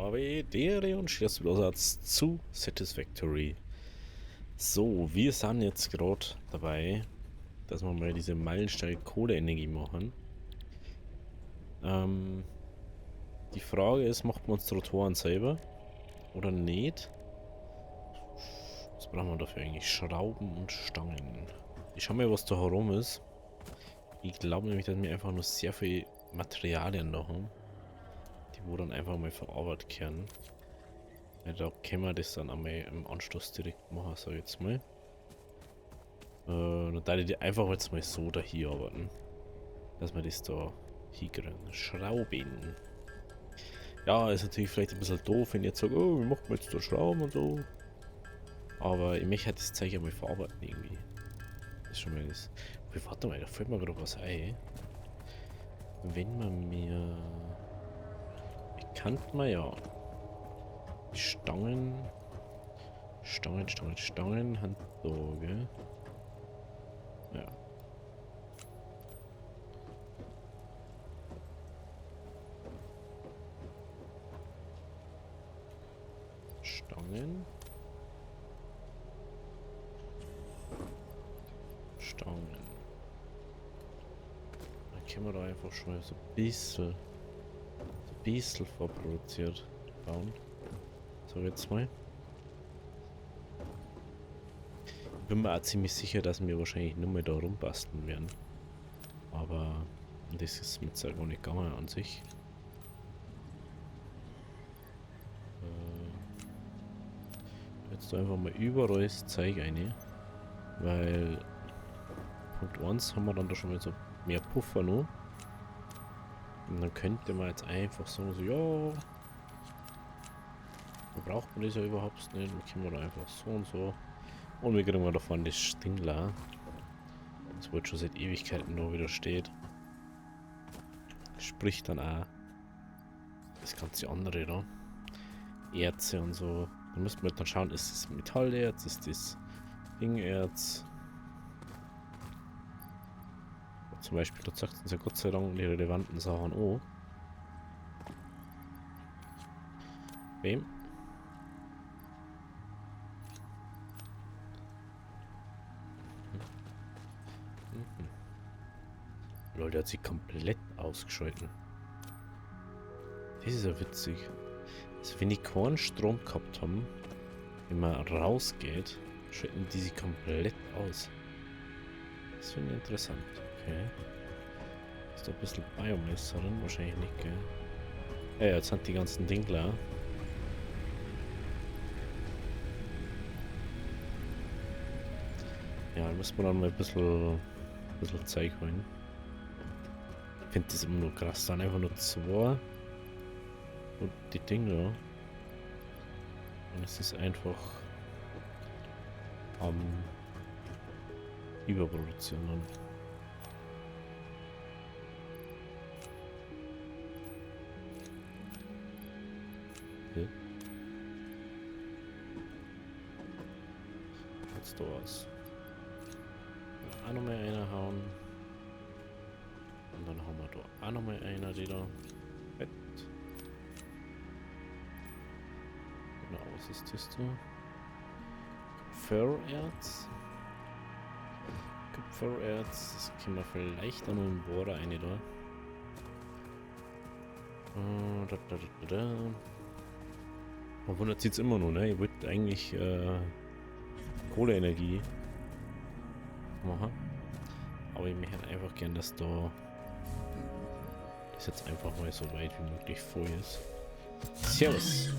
Avedere und Schließbloßatz zu Satisfactory. So, wir sind jetzt gerade dabei, dass wir mal diese Meilenstein Kohleenergie machen. Die Frage ist, macht man uns die Rotoren selber oder nicht? Was brauchen wir dafür eigentlich? Schrauben und Stangen. Ich schau mal, was da herum ist. Ich glaube nämlich, dass wir einfach nur sehr viel Materialien da haben, die wo dann einfach mal verarbeitet werden. Ja, da können wir das dann einmal im Anschluss direkt machen, sag ich jetzt mal. Dann darf ich die einfach jetzt mal so da hier arbeiten. Dass wir das da hinkriegen. Schrauben. Ja, ist natürlich vielleicht ein bisschen doof, wenn ich jetzt sage, oh, wie macht man jetzt da Schrauben und so. Aber ich möchte halt das Zeug einmal verarbeiten irgendwie. Das ist schon mal das. Warte mal, da fällt mir gerade was ein. Wenn man mir... Ich kann man ja... Stangen... Stangen, Handlage. Ja. Stangen. Dann können wir da einfach schon mal so ein bisschen vorproduziert bauen. So, jetzt mal. Ich bin mir auch ziemlich sicher, dass wir wahrscheinlich nur mal da rumbasteln werden. Aber das ist mit sehr gar nicht gegangen an sich. Jetzt einfach mal überall das Zeug rein. Weil Punkt 1 haben wir dann da schon mal so mehr Puffer noch. Und dann könnte man jetzt einfach sagen, so, ja, wo braucht man das ja überhaupt nicht? Dann können wir da einfach so und so. Und wir kriegen davon das Stingler. Das wird schon seit Ewigkeiten noch wieder steht. Sprich dann auch das ganze andere da. Erze und so. Da müssten wir dann schauen, ist das Metallerz, ist das Dingerz. Zum Beispiel, da sagt uns ja Gott sei Dank die relevanten Sachen auch. Wem? Leute, der hat sich komplett ausgeschalten. Das ist ja witzig. Also wenn die keinen Strom gehabt haben, wenn man rausgeht, schalten die sich komplett aus. Das finde ich interessant. Okay. Ist da ein bisschen Biomasse drin? Wahrscheinlich nicht, gell? Ja, jetzt sind die ganzen Dingler. Ja, da muss man dann mal ein bisschen Zeug holen. Ich finde das immer nur krass. Dann einfach nur 2 und die Dinger. Und es ist einfach am Überproduzieren. Und ja. Jetzt da was. Auch nochmal einer hauen. Und dann haben wir da auch nochmal einer, die da. Fett. Genau, was ist das da? Kupfererz. Kupfererz, das können wir vielleicht auch noch im Bohrer rein da. Man wundert sich jetzt immer noch, ne? Ich wollte eigentlich Kohleenergie machen. Aber ich möchte einfach gern, dass da das jetzt einfach mal so weit wie möglich voll ist. Servus!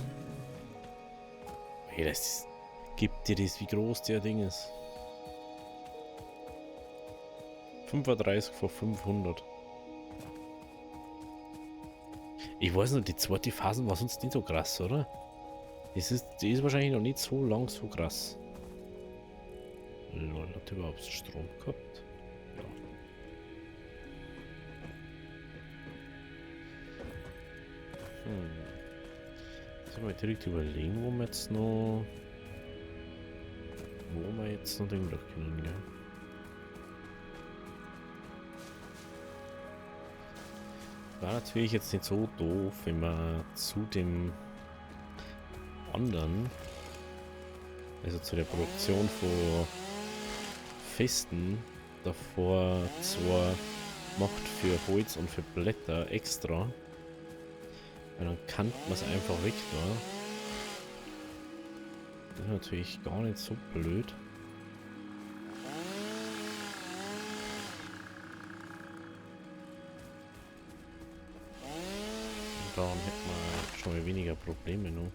Hey, das gibt dir das, wie groß der Ding ist. 35 vor 500. Ich weiß nicht, die zweite Phase war sonst nicht so krass, oder? Die ist wahrscheinlich noch nicht so lang so krass. Lol, hat überhaupt Strom gehabt? Ja. Jetzt mal direkt überlegen, wo wir jetzt noch den Block können, gell? War natürlich jetzt nicht so doof, wenn man zu dem anderen, also zu der Produktion von Festen, davor zwar macht für Holz und für Blätter extra, weil dann kann man es einfach weg, ne? Das ist natürlich gar nicht so blöd. Und dann hätten wir schon mal weniger Probleme noch.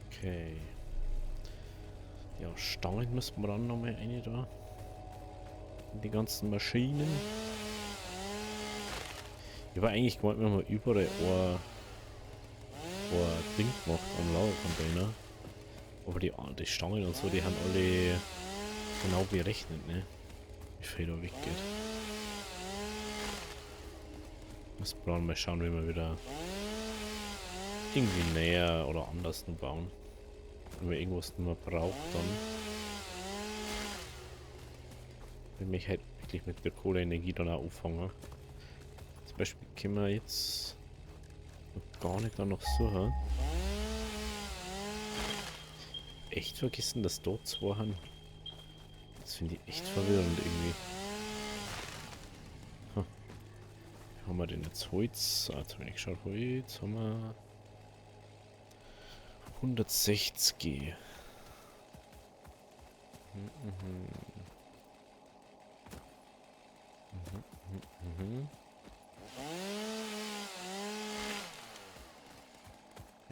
Okay. Ja, Stangen müssen wir dann nochmal rein da. In die ganzen Maschinen. Ich war eigentlich gemeint, wir haben überall ein Ding gemacht am Lagercontainer. Aber die Stangen und so, die haben alle genau berechnet, ne? Wie viel da weggeht. Muss man mal schauen, wie wir wieder irgendwie näher oder anders nur bauen. Wenn man irgendwas nicht mehr braucht, dann. Wenn mich halt wirklich mit der Kohleenergie dann auch auffangen. Zum Beispiel können wir jetzt noch gar nicht da noch suchen. Echt vergessen, dass dort zwei haben. Das finde ich echt verwirrend irgendwie. Hm. Haben wir denn jetzt Holz? Ah, jetzt habe ich geschaut, Holz haben wir 160.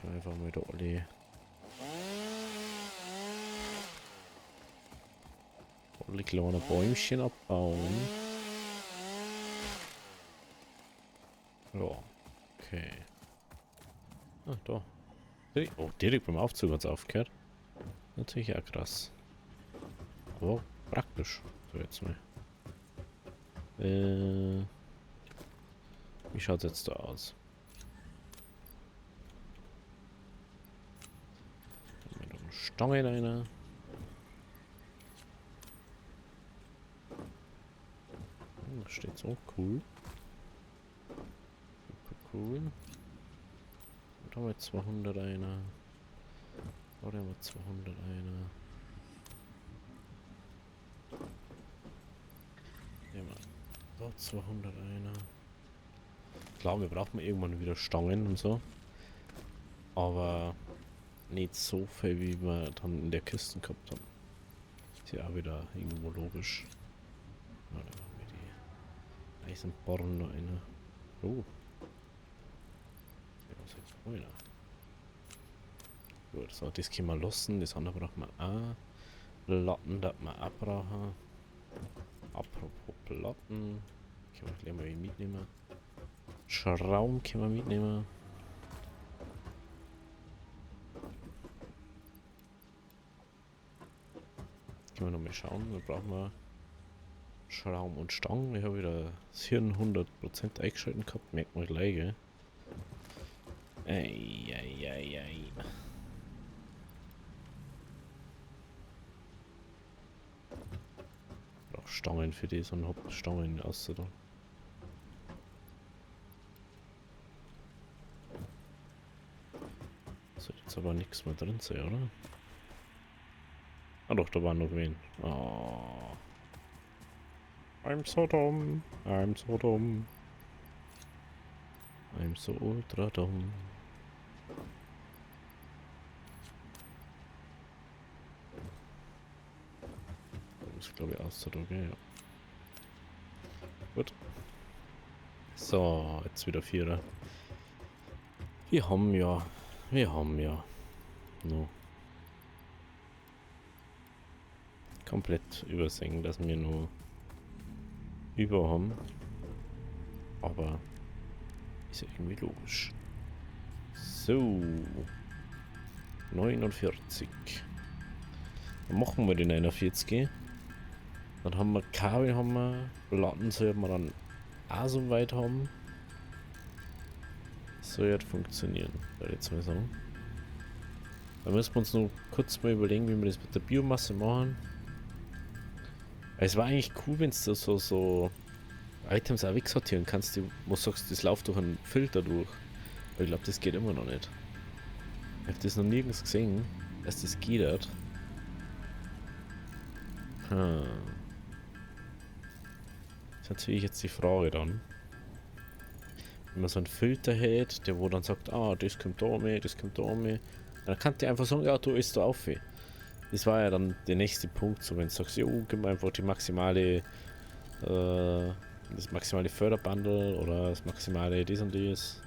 Einfach mal da alle kleine Bäumchen abbauen. Ja, okay. Ah, da. Oh, direkt beim Aufzug hat es aufgehört. Natürlich auch krass. Aber praktisch. So, jetzt mal. Wie schaut es jetzt da aus? Dann haben wir noch eine Stange rein. Da steht so cool. Super cool. Da haben wir 200 einer. Da haben wir 200 einer. Ja, da 200 einer. Klar, wir brauchen irgendwann wieder Stangen und so. Aber nicht so viel, wie wir dann in der Kiste gehabt haben. Ist ja auch wieder irgendwo logisch. Ja, da haben wir die Eisenbarren noch eine. Oh. Ja, was ist jetzt einer? Gut, so, das können wir lassen. Das andere brauchen wir auch. Platten, das wir auch brauchen. Apropos Platten. Können wir gleich mal mitnehmen. Schrauben können wir mitnehmen. Können wir noch mal schauen. Da brauchen wir Schrauben und Stangen. Ich habe wieder das Hirn 100% eingeschalten gehabt. Merkt man gleich, gell? Eieieiei. Ich brauche Stangen für das und hab Stangen aus da. Sollte jetzt aber nichts mehr drin sein, oder? Ah doch, da war noch wen. Oh. I'm so dumm. I'm so dumm. I'm so ultra dumm. Das ist glaube ich auszudrücken, ja. Gut. So, jetzt wieder Vierer. Wir haben ja. No. Komplett übersehen, dass wir nur über haben. Aber ist ja irgendwie logisch. So. 49. Dann machen wir den 41. Dann haben wir Kabel, haben wir Platten, sollten wir dann auch so weit haben. So wird funktionieren, würde ich jetzt mal sagen. Da müssen wir uns noch kurz mal überlegen, wie wir das mit der Biomasse machen. Weil es war eigentlich cool, wenn es da so Items auch wegsortieren kannst, du, wo du sagst, das läuft durch einen Filter durch. Aber ich glaube, das geht immer noch nicht. Ich habe das noch nirgends gesehen, dass das geht. Hm. Das ist natürlich jetzt die Frage dann. Wenn man so einen Filter hat, der wo dann sagt, ah, das kommt da mit, das kommt da mit. Dann kann der einfach sagen, ja, du isst da auf. Das war ja dann der nächste Punkt, so wenn du sagst, jo, gib mir einfach die maximale, das maximale Förderbundle oder das maximale das und das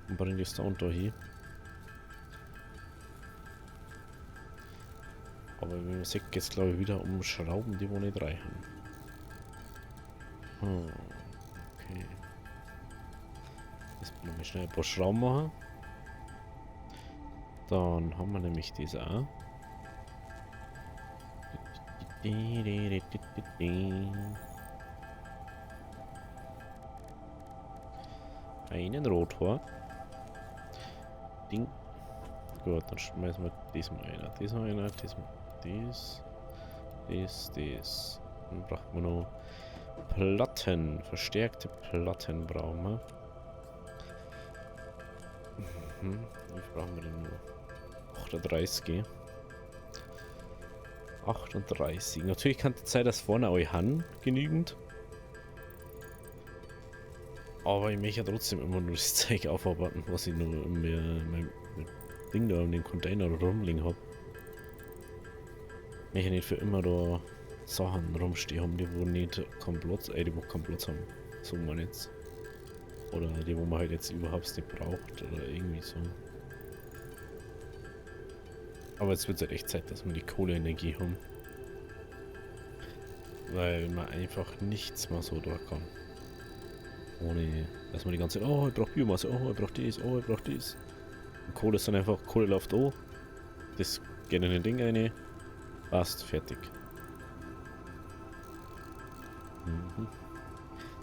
und bring das da und da hin. Aber wenn man sieht, geht es glaube ich wieder um Schrauben, die wo nicht reichen. Okay. Jetzt müssen wir schnell ein paar Schrauben machen. Dann haben wir nämlich diese auch. Einen Rotor. Ding. Gut, dann schmeißen wir diesmal einer, diesmal einer, diesmal das. Dann braucht man noch Platten. Verstärkte Platten brauchen wir. Wie viel brauchen wir denn nur? 38. 38. Natürlich kann die Zeit das vorne euch haben, genügend. Aber ich möchte ja trotzdem immer nur das Zeug aufarbeiten, was ich nur in meinem Ding da in den Container rumliegen habe. Ich möchte nicht für immer da Sachen rumstehen haben, die wo nicht keinen Platz, die wo keinen Platz haben. So man jetzt. Oder die wo man halt jetzt überhaupt nicht braucht oder irgendwie so. Aber jetzt wird es halt echt Zeit, dass wir die Kohleenergie haben. Weil man einfach nichts mehr so durch kann. Ohne, dass man die ganze Zeit, oh, ich brauche Biomasse, oh, ich brauche das, oh, ich brauche das. Und Kohle ist dann einfach, Kohle läuft an. Das geht in den Ding rein. Passt, fertig.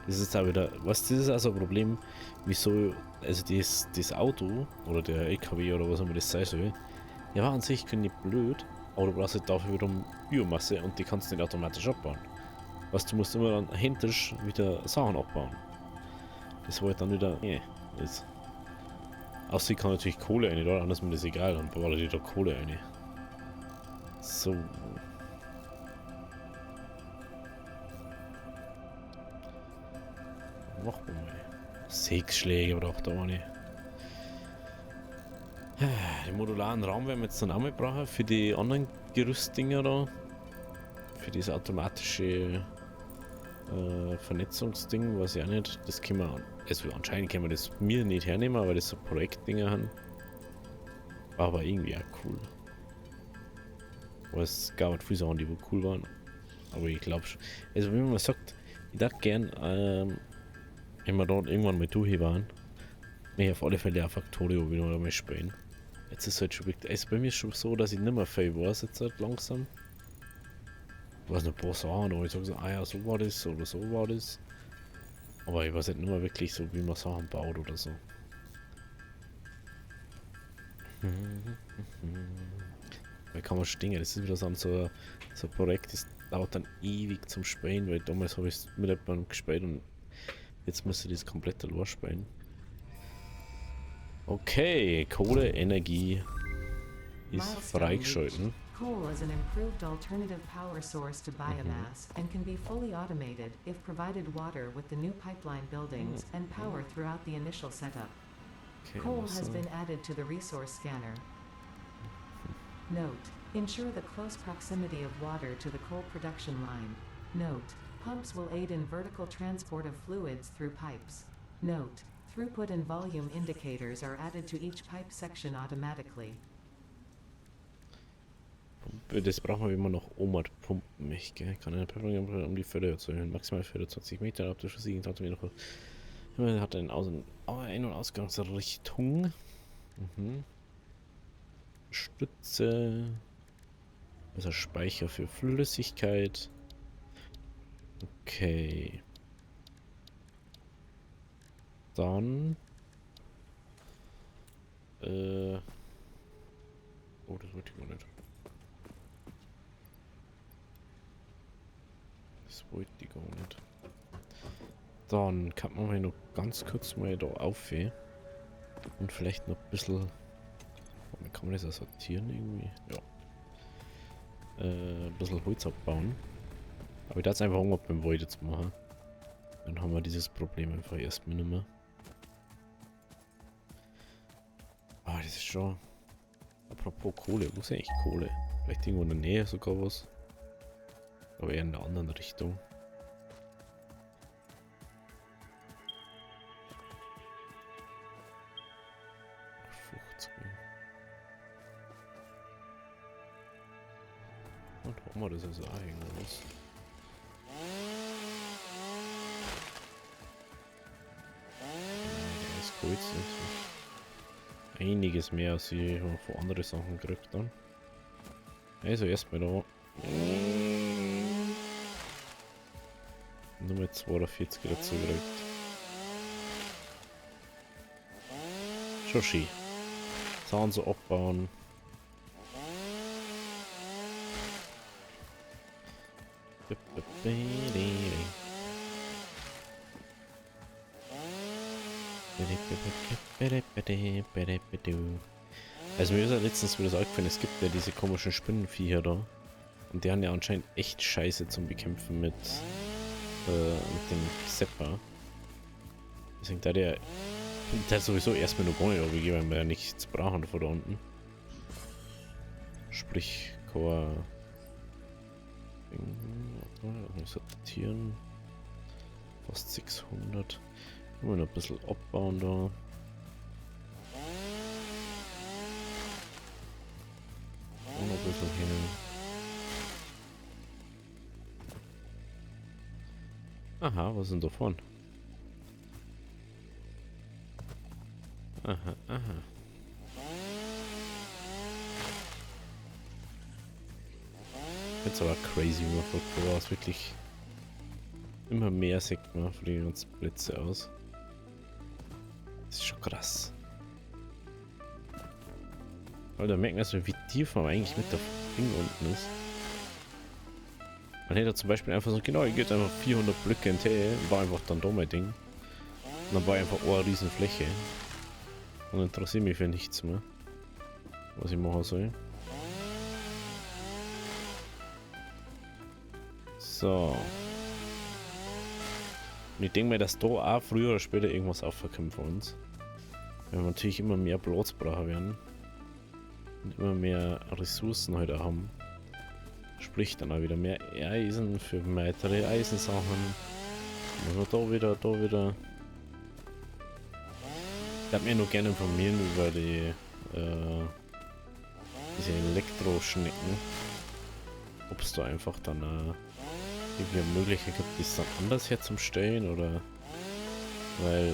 Das ist auch wieder, was, das ist also ein Problem, wieso, also das Auto oder der LKW oder was immer das sein soll, ja, war an sich nicht blöd, aber du brauchst halt dafür wiederum Biomasse und die kannst du nicht automatisch abbauen. Was, du musst immer dann händisch wieder Sachen abbauen. Das war halt dann wieder, nee, das. Außer ich kann natürlich Kohle rein, oder? Anders ist mir das egal, dann baue ich da Kohle rein. So. Machen wir mal. 6 Schläge braucht er auch nicht. Den modularen Raum werden wir jetzt dann auch mal brauchen für die anderen Gerüstdinger da. Für dieses automatische Vernetzungsding, weiß ich auch nicht. Das können wir, also anscheinend können wir das mir nicht hernehmen, weil das so Projektdinger haben. Aber irgendwie auch cool. Weil es gab viele Sachen, die wohl cool waren. Aber ich glaube schon. Also wenn man sagt, ich dachte gern, wenn wir dort irgendwann mal durch waren, mir auf alle Fälle auch Factorio wieder mal spielen. Jetzt ist es halt schon wirklich. Also bei mir ist schon so, dass ich nicht mehr viel weiß jetzt halt langsam. Ich weiß noch ein paar Sachen, aber ich sage so, ah ja, so war das oder so war das. Aber ich weiß halt nicht mehr wirklich so, wie man Sachen baut oder so. Da kann man stingen, das ist wieder so ein Projekt, das dauert dann ewig zum Spielen, weil damals habe ich es mit jemandem gespielt und jetzt müsste ich das komplett allein spielen. Okay, Kohle, Energie ist freigeschalten. Coal is an improved alternative power source to biomass and can be fully automated if provided water with the new pipeline buildings and power throughout the initial setup. Okay, Coal has been added to the resource scanner. Note: ensure the close proximity of water to the coal production line. Note: pumps will aid in vertical transport of fluids through pipes. Note: throughput and volume indicators are added to each pipe section automatically. Das brauchen wir immer noch Omat-Pumpen. Ich kann eine Pipeline um die Förder zu erhöhen. Maximal Förder 20 Meter. Optisch versiegen hat wir noch. Hat eine Ein- und Ausgangsrichtung. Stütze. Also Speicher für Flüssigkeit. Okay. Dann. Oh, das wollte ich gar nicht. Das wollte ich gar nicht. Dann kann man mal noch ganz kurz mal da aufhören. Und vielleicht noch ein bisschen... Wie kann man das auch sortieren irgendwie? Ja. Ein bisschen Holz abbauen. Aber ich darf einfach Hunger beim Wald jetzt machen. Dann haben wir dieses Problem einfach erstmal nicht mehr. Ah, das ist schon... Apropos Kohle, wo ist eigentlich Kohle? Vielleicht irgendwo in der Nähe sogar was. Aber eher in einer anderen Richtung. Und haben wir das also auch irgendwas? Das Holz natürlich einiges mehr, als ich von anderen Sachen gekriegt dann. Also erstmal da. Nummer 42 dazu gekriegt. Schon schön. Sachen so abbauen. Also mir ist ja letztens wieder so aufgefallen, es gibt ja diese komischen Spinnenviecher da. Und die haben ja anscheinend echt scheiße zum Bekämpfen mit dem Sepper. Deswegen da der sowieso erstmal noch gar nicht abgegeben, weil wir ja nichts brauchen von da unten. Sprich, sortieren. Fast 600. Noch ein bisschen abbauen da. Auch noch ein bisschen hin. Aha, was ist denn da vorne? Aha, aha. Jetzt aber crazy, wie man von Koras wirklich immer mehr sieht man von den ganzen Plätze aus. Das ist schon krass. Weil da merkt man so, wie tief man eigentlich mit der Ding unten ist. Man hätte zum Beispiel einfach so, genau, ich gehe einfach 400 Blöcke in T, war einfach dann da mein Ding. Und dann war einfach eine riesen Fläche. Und interessiert mich für nichts mehr, was ich machen soll. So. Und ich denke mir, dass da auch früher oder später irgendwas aufkommt von uns. Weil wir natürlich immer mehr Platz brauchen werden. Und immer mehr Ressourcen heute halt haben. Sprich dann auch wieder mehr Eisen für weitere Eisensachen. Also da wieder. Ich würde mich noch gerne informieren über die diese Elektroschnecken. Ob es da einfach dann irgendwie eine Möglichkeit gibt, das dann anders herzustellen oder weil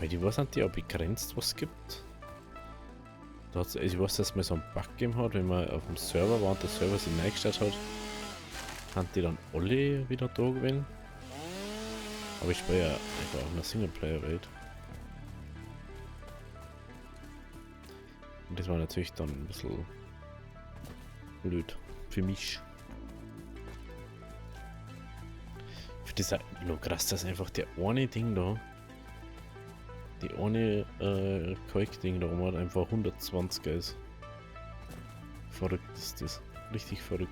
ich weiß nicht, ob begrenzt was gibt. Da hat's, also ich weiß, dass man so einen Bug gegeben hat, wenn man auf dem Server war und der Server sich eingestellt hat, haben die dann alle wieder da gewesen. Aber ich spiele ja einfach auf einer Singleplayer-Welt. Und das war natürlich dann ein bisschen blöd für mich. Ich finde das auch noch krass, dass einfach der eine Ding da, die eine Kalk-Ding da oben hat einfach 120 ist. Verrückt ist das. Richtig verrückt.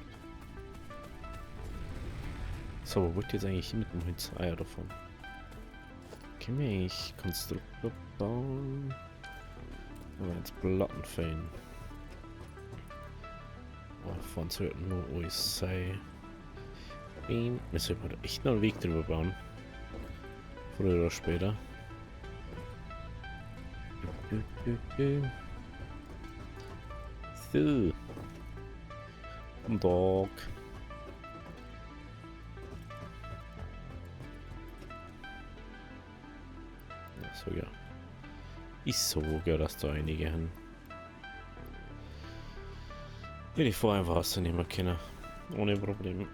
So, wo wollt ihr jetzt eigentlich hin mit dem Holz? Ah ja, davon. Können wir eigentlich Konstruktor bauen? Aber jetzt Platten fällen. Oh, vorne sollte nur alles sein. Wir sollten da echt noch einen Weg drüber bauen. Früher oder später. So. Guten Tag. So, ja. Ist so, ja, dass da einige haben. Will ich vorher einfach hast du nicht mehr kennen. Ohne Probleme.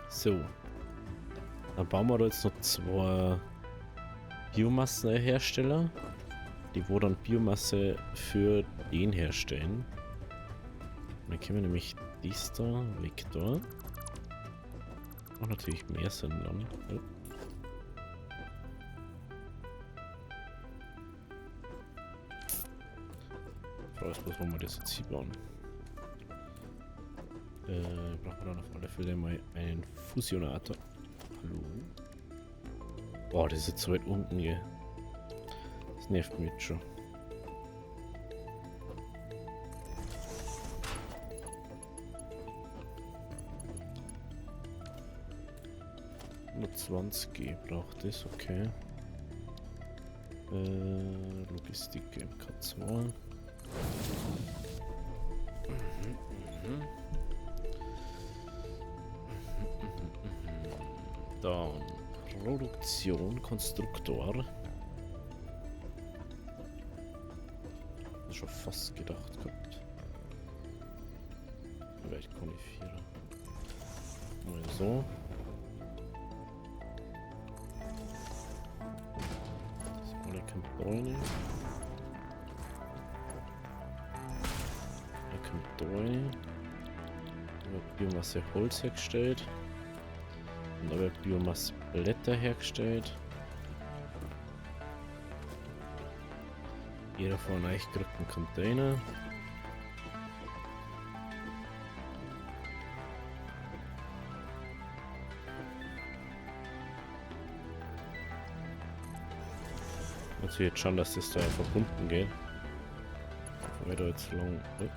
So. Dann bauen wir da jetzt noch zwei Biomassenhersteller, die wo dann Biomasse für den herstellen. Und dann können wir nämlich dies da weg da. Und natürlich mehr Sinn dann. Oh. Frage ist bloß, wo wir das jetzt hier bauen. Brauchen wir dann auf alle Fälle mal einen Fusionator. Hallo? Boah, das ist jetzt so weit unten hier. Das nervt mich jetzt schon. Nur 20G braucht das, okay. Logistik MK2. Dann Produktion, Konstruktor. Das ist schon fast gedacht gehabt. Vielleicht Konifierer. Mal so. Small Bäume. Da kommt Bäume. Da wird Biomasse Holz hergestellt. Und da wird Biomasse Blätter hergestellt. Jeder von euch kriegt einen Container. Muss ich jetzt schauen, dass das da verbunden geht. Bevor wir da jetzt lang. Oh.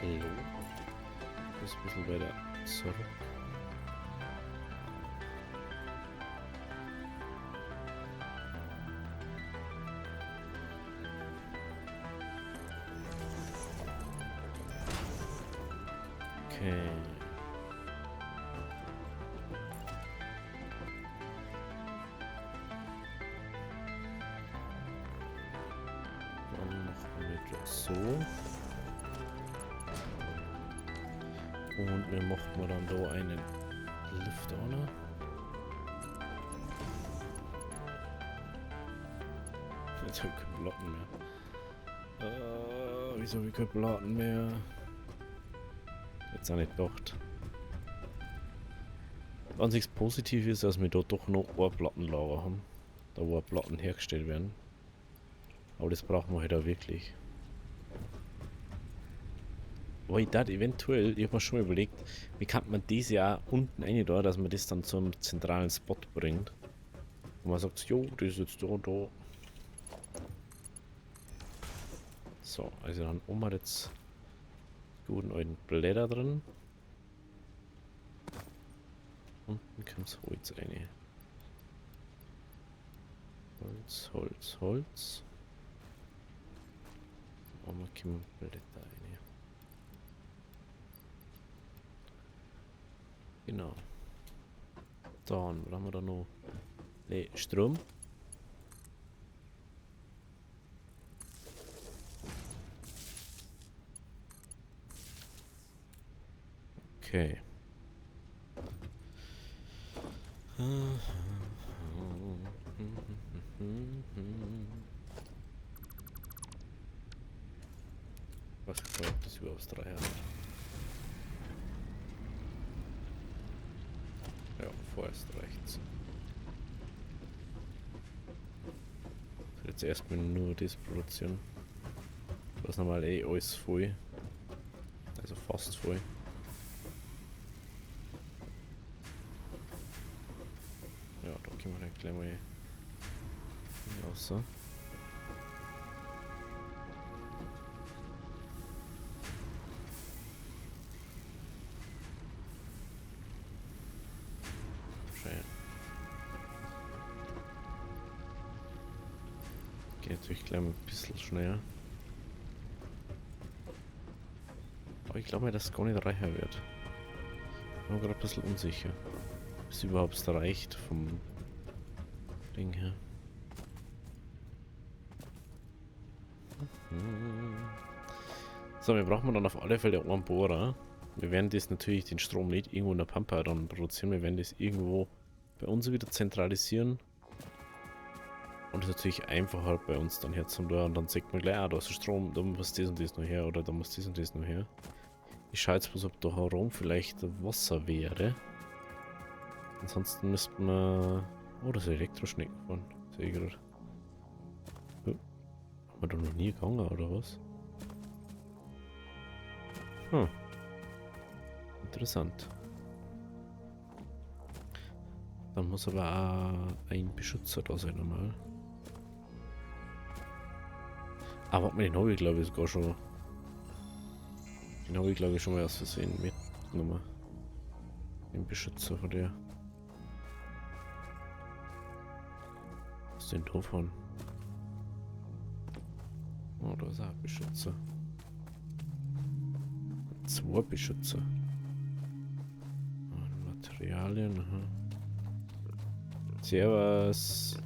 Hallo. Das ist ein bisschen weiter zurück. Okay. Dann machen wir das so. Und wir machen dann da einen Lift an. Jetzt habe ich keine Platten mehr. Wieso habe ich keine Platten mehr? Jetzt auch nicht gedacht. Einziges Positiv ist, dass wir da doch noch ein Plattenlager haben. Da wo Platten hergestellt werden. Aber das brauchen wir halt auch wirklich. Aber ich dachte eventuell, ich habe mir schon mal überlegt, wie kann man das ja unten rein da, dass man das dann zu einem zentralen Spot bringt. Und man sagt, jo, das ist jetzt da und da. So, also dann haben wir jetzt guten alten Blätter drin. Unten kommt das Holz rein. Holz, Holz, Holz. Und wir kommen Blätter rein. Genau. Dann, was haben wir da noch? Ne, Strom. Okay. Was gefällt das überhaupt 3 hat? Ja, vorerst rechts. Jetzt erstmal nur das produzieren. Das ist normal alles voll. Also fast voll. Ja, da können wir dann gleich mal raus. Geht natürlich gleich ein bisschen schneller. Aber ich glaube, dass es gar nicht reicher wird. Ich bin gerade ein bisschen unsicher, ob es überhaupt reicht vom Ding her. So, wir brauchen dann auf alle Fälle einen Bohrer. Wir werden das natürlich, den Strom nicht irgendwo in der Pampa dann produzieren. Wir werden das irgendwo bei uns wieder zentralisieren. Und das ist natürlich einfacher bei uns dann herzunehmen. Und dann sagt man gleich, ah, da ist Strom, da muss das und das noch her oder da muss das und das noch her. Ich schaue jetzt bloß, ob da herum vielleicht Wasser wäre. Ansonsten müssten wir... Oh, das ist Elektroschnecken fahren. Sehe ich gerade. Oh. Haben wir da noch nie gegangen, oder was? Hm. Interessant. Dann muss aber auch ein Beschützer da sein einmal. Aber warte mal, den habe ich glaube ich sogar schon. Den habe ich glaube ich schon mal aus Versehen mitgenommen. Den Beschützer von der. Was ist denn davon? Oh, da ist auch ein Beschützer. 2 Beschützer. Materialien, aha. Servus.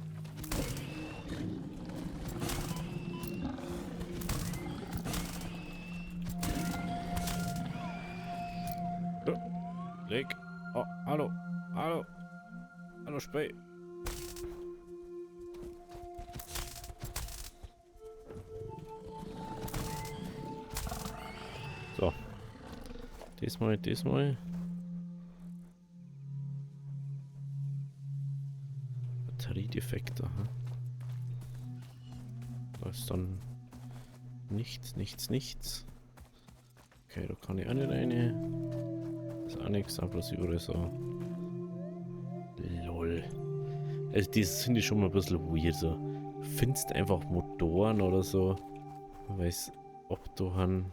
Leg. Oh, hallo. Hallo. Hallo, Spey. So. Diesmal. Batteriedefekte, aha. Da ist dann nichts. Okay, da kann ich auch nicht rein. Das ist auch nichts, aber bloß überall so. Lol. Also das finde ich schon mal ein bisschen weird, so. Findest einfach Motoren oder so. Weiß, ob du han.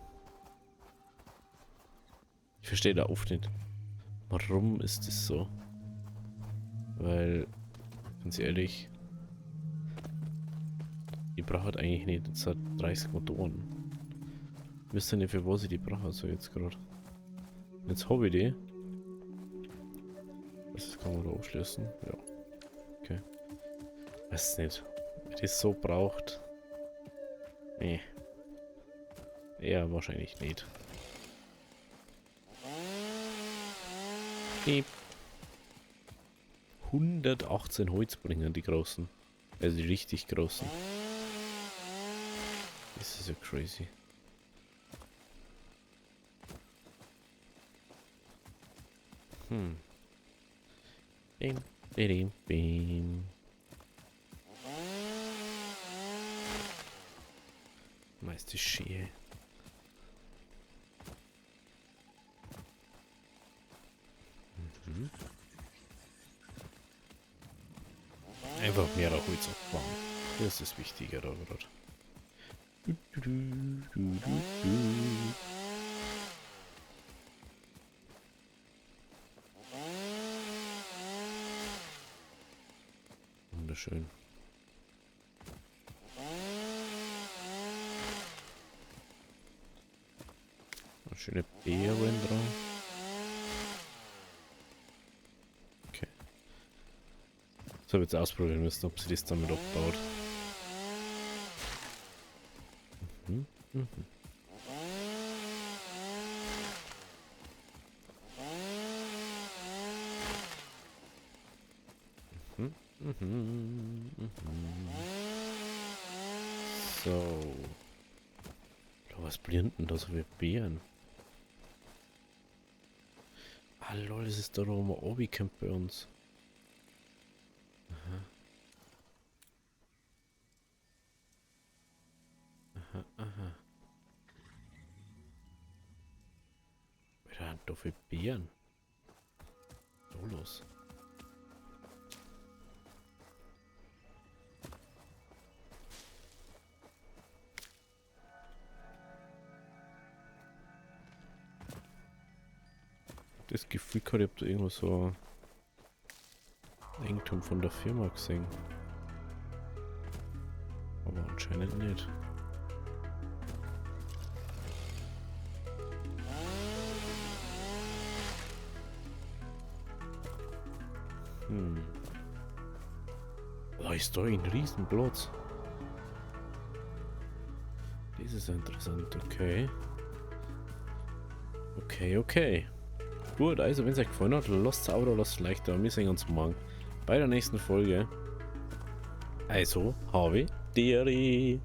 Ich verstehe da oft nicht. Warum ist das so? Weil, ganz ehrlich, ich brauche halt eigentlich nicht jetzt halt 30 Motoren. Ich wüsste nicht, für was ich die brauche, so jetzt gerade. Jetzt habe ich die. Das kann man da aufschließen. Ja. Okay. Weiß nicht. Wenn das so braucht. Nee. Ja, wahrscheinlich nicht. Die 118 Holz bringen, die großen. Also die richtig großen. Das ist ja crazy. Bim. Meiste Schee. Einfach mehr Holz abbauen. Das ist wichtiger da gerade. Wunderschön. Eine schöne Beeren drauf. Okay. So, habe ich jetzt ausprobieren müssen, ob sie das damit abbaut. So. Was blinkt denn da so wie Beeren? Ah lol, das ist da oben ein Obi-Camp bei uns. Aha. Wer hat da für Beeren? So los. Das Gefühl gehabt, ich hab da irgendwo so Eigentum von der Firma gesehen. Aber anscheinend nicht. Da ist da ein Riesenplatz. Das ist interessant, okay. Okay. Gut, also wenn es euch gefallen hat, lasst es ein Abo, lasst ein Like da. Wir sehen uns morgen bei der nächsten Folge. Also, habe Deri.